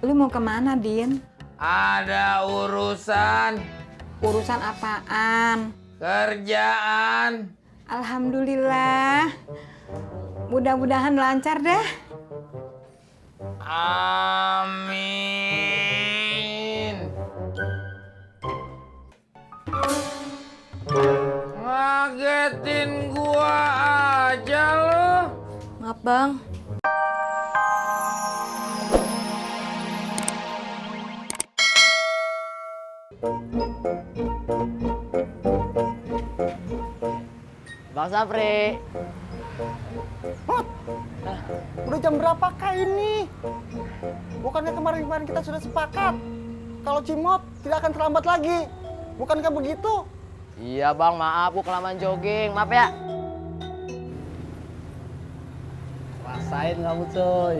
Lu mau kemana, Din? Ada urusan. Urusan apaan? Kerjaan. Alhamdulillah. Mudah-mudahan lancar deh. Amin. Ngagetin gua aja lo. Maaf, Bang. Bang Sapri. Udah jam berapakah ini? Bukankah kemarin-kemarin kita sudah sepakat kalau Cimot tidak akan terlambat lagi? Bukankah begitu? Iya bang, maaf aku kelamaan jogging, maaf ya. Rasain kamu cuy.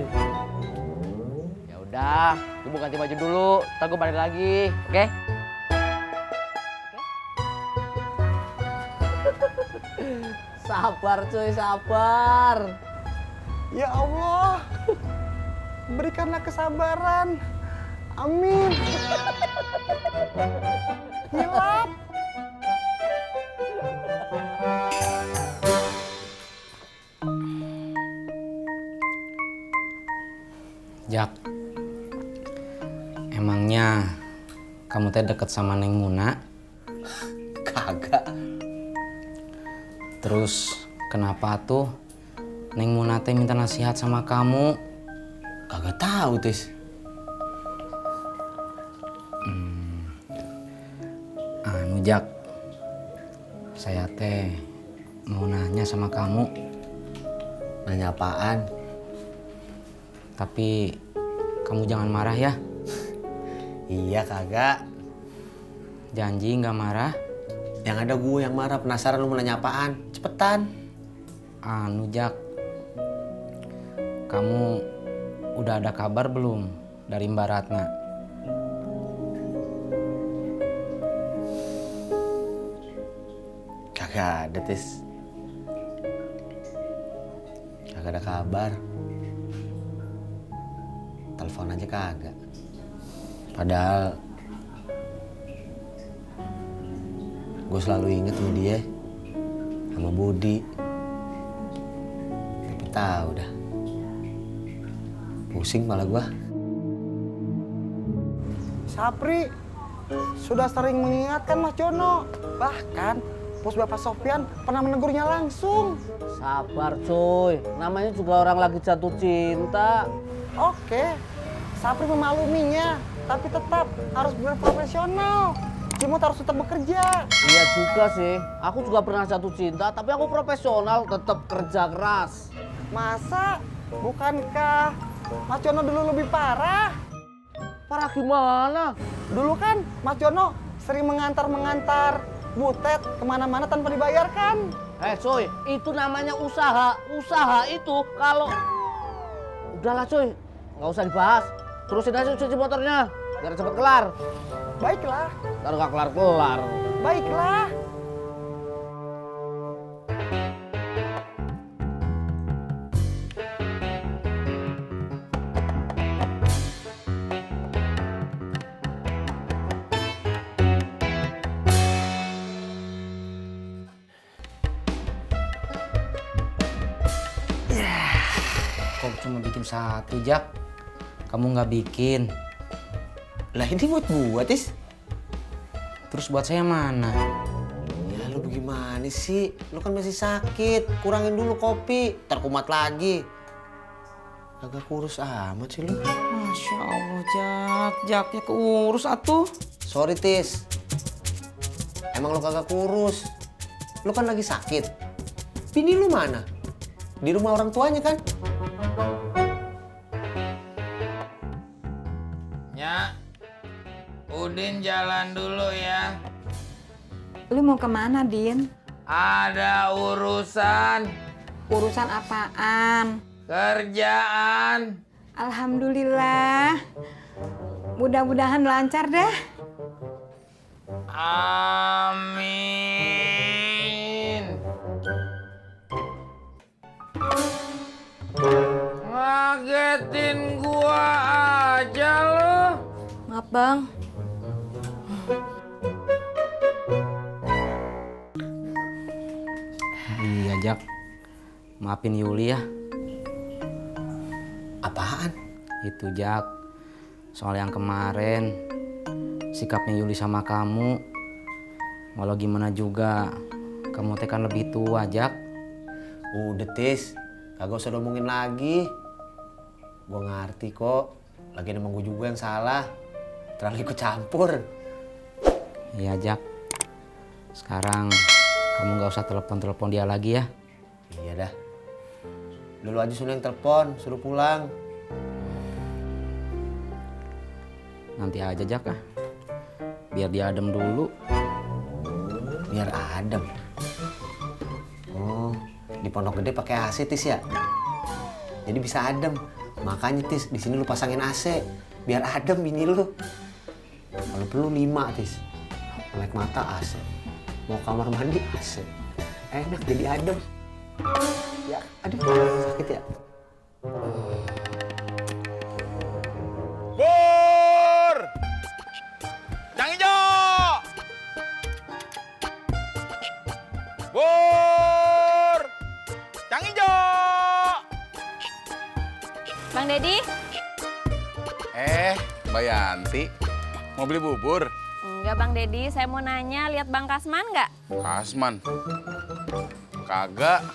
Ya udah, gue ganti baju dulu, ntar gue balik lagi, oke? Sabar cuy, sabar. Ya Allah, berikanlah kesabaran. Amin. Hilap. Jak, emangnya kamu teh deket sama Neng Muna? Kagak. Terus kenapa tuh Neng Muna teh minta nasihat sama kamu? Kagak tahu, Tis. Jak, saya teh mau nanya sama kamu. Nanya apaan? Tapi kamu jangan marah ya. Iya kagak. Janji nggak marah. Yang ada gue yang marah, penasaran lu mau nanya apaan? Cepetan. Jak, kamu udah ada kabar belum dari Mbak Ratna? Kagak ada, Tis. Kagak ada kabar. Telepon aja kagak. Padahal gue selalu inget sama dia, sama Budi. Tapi tahu dah, pusing malah gue. Sapri sudah sering mengingatkan Mas Jono. Bahkan Bos Bapak Sofyan pernah menegurnya langsung. Sabar cuy, namanya juga orang lagi jatuh cinta. Oke, Sapri memakluminya, tapi tetap harus berprofesional. Cimot harus tetap bekerja. Iya juga sih, aku juga pernah jatuh cinta, tapi aku profesional, tetap kerja keras. Masa? Bukankah Mas Jono dulu lebih parah? Parah gimana? Dulu kan Mas Jono sering mengantar Butet kemana-mana tanpa dibayarkan. Cuy, itu namanya usaha. Usaha itu kalau... Udahlah cuy, nggak usah dibahas. Terusin aja cuci motornya, biar cepet kelar. Baiklah. Ntar nggak kelar-kelar. Baiklah. Kok cuma bikin satu, Jak? Kamu nggak bikin. Lah ini buat gua, Tis. Terus buat saya mana? Ya lu bagaimana sih? Lu kan masih sakit. Kurangin dulu kopi, ntar kumat lagi. Agak kurus amat sih lu. Masya Allah, Jaknya keurus atuh. Sorry, Tis. Emang lu kagak kurus. Lu kan lagi sakit. Bini lu mana? Di rumah orang tuanya kan? Nya, Udin jalan dulu ya. Lu mau kemana, Din? Ada urusan. Urusan apaan? Kerjaan. Alhamdulillah. Mudah-mudahan lancar deh. Amin. Ngagetin gua aja lo. Bang. Iya, Jak. Maafin Yuli ya. Apaan? Itu, Jak. Soal yang kemarin, sikapnya Yuli sama kamu. Walau gimana juga, kamu teh kan lebih tua, Jak. Udah, Tis. Kagak usah ngomongin lagi. Gue ngerti kok. Lagi emang gue juga yang salah. Terlalu ikut campur. Iya, Jak. Sekarang kamu gak usah telepon-telepon dia lagi ya. Iya dah. Dulu aja suruh yang telepon, suruh pulang. Nanti aja, Jak. Biar dia adem dulu. Biar adem. Oh, di Pondok Gede pakai AC, Tis ya? Jadi bisa adem. Makanya, Tis, di sini lu pasangin AC. Biar adem bini lu. Kalau perlu 5, Tis. Melek mata AC. Mau kamar mandi AC. Enak jadi adem. Ya, aduh, sakit ya. Bur! Cang Ijo! Bur! Cang Ijo! Bang Dedi? Mbak Yanti, mau beli bubur? Enggak Bang Dedi, saya mau nanya, lihat Bang Kasman nggak? Kasman? Kagak.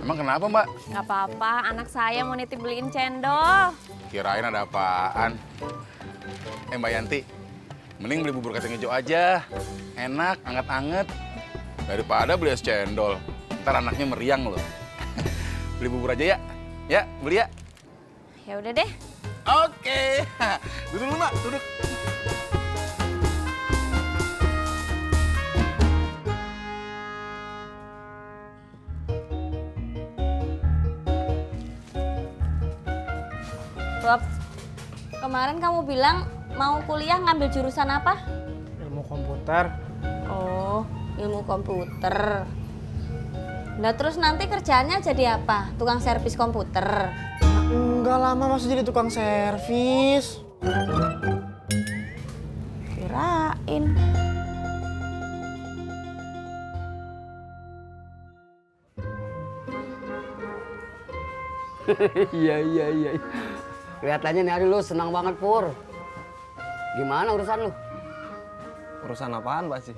Emang kenapa, Mbak? Nggak apa-apa, anak saya mau nitip beliin cendol. Kirain ada apaan. Mbak Yanti, mending beli bubur kacang hijau aja. Enak, anget-anget. Daripada beli es cendol. Ntar anaknya meriang loh. Beli bubur aja ya? Ya, beli ya? Ya udah deh. Oke. Duduk dulu, Mbak. Duduk. Bob, kemarin kamu bilang mau kuliah ngambil jurusan apa? Ilmu komputer. Oh, ilmu komputer. Nah terus nanti kerjaannya jadi apa? Tukang servis komputer? Enggak lama masih jadi tukang servis. Kirain. Iya. Kelihatannya nih hari lu senang banget, Pur. Gimana urusan lu? Urusan apaan, Pak Sih?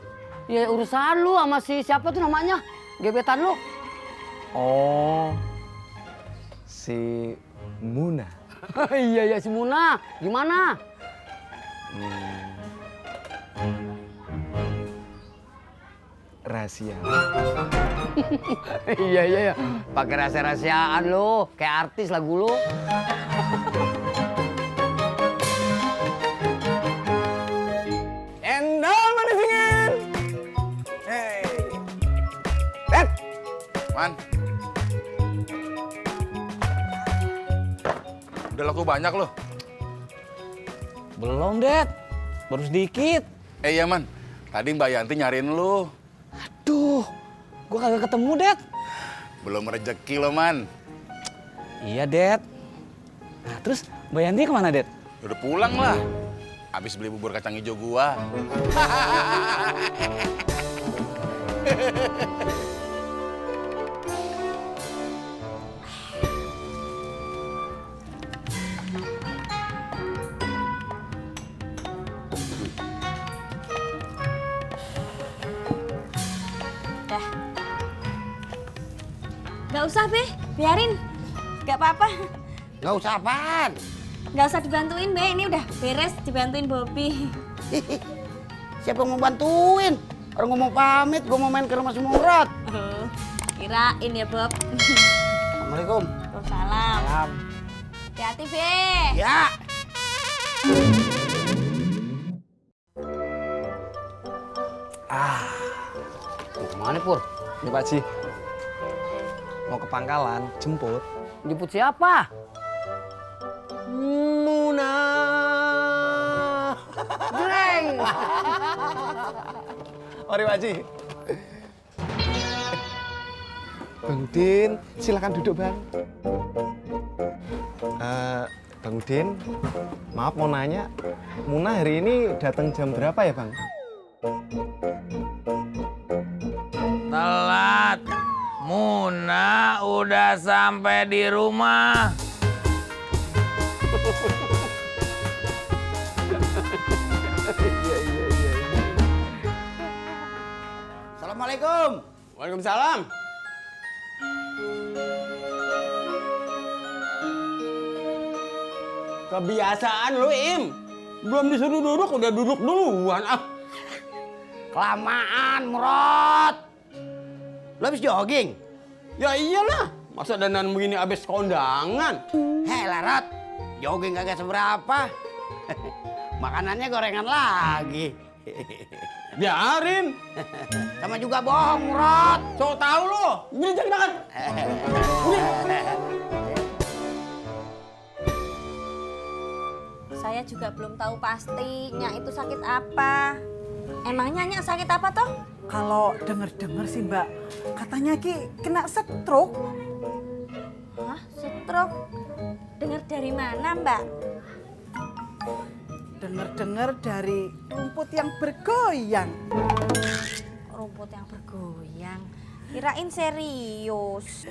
Ya urusan lu sama si siapa tuh namanya? Gebetan lu. Oh, si Muna. Iya si Muna. Gimana? Rahasia. Iya. Pakai rahasia-rahasiaan lu, kayak artis lagu lu. Endol manis dingin. Hey. Bet. Man. Udah laku banyak loh. Belum, Det. Baru sedikit. Iya, Man. Tadi Mbak Yanti nyariin lu. Aduh, gua kagak ketemu, Det. Belum rezeki lo, Man. Iya, Det. Nah, terus Mbak Yanti kemana, Det? Udah pulang lah. Habis beli bubur kacang hijau gua. Dah. Nggak usah, Be. Biarin. Nggak apa-apa. Nggak usah apaan. Nggak usah dibantuin, Be. Ini udah beres dibantuin Bobby. Siapa yang mau bantuin? Orang gua mau pamit, gua mau main ke rumah si Murad. Oh, kirain ya, Bob. Assalamualaikum. Waalaikumsalam. Hati-hati, Be. Ya. Gimana, Pur? Ini Pak Ci. Mau ke pangkalan, jemput. Jemput siapa? Muna. Jreng. Mari Pak Ci. Bang Udin, silakan duduk, Bang. Bang Udin, maaf mau nanya, Muna hari ini datang jam berapa ya Bang? Telat. Muna udah sampai di rumah. Assalamualaikum. Waalaikumsalam. Kebiasaan lu, Im. Belum disuruh duduk, udah duduk duluan. Ah. Kelamaan, Murot. Lo habis jogging? Ya iyalah, masa dandan begini abis kondangan. Hei, Larot. Jogging kagak seberapa. Makanannya gorengan lagi. Biarin. Sama juga bohong, Murot. So tau lo. Gini jangan makan. Saya juga belum tahu pasti Nyak itu sakit apa. Emangnya Nyak sakit apa toh? Kalau denger-denger sih Mbak, katanya Ki kena stroke. Hah, stroke? Dengar dari mana Mbak? Denger-denger dari rumput yang bergoyang. Rumput yang bergoyang. Kirain serius.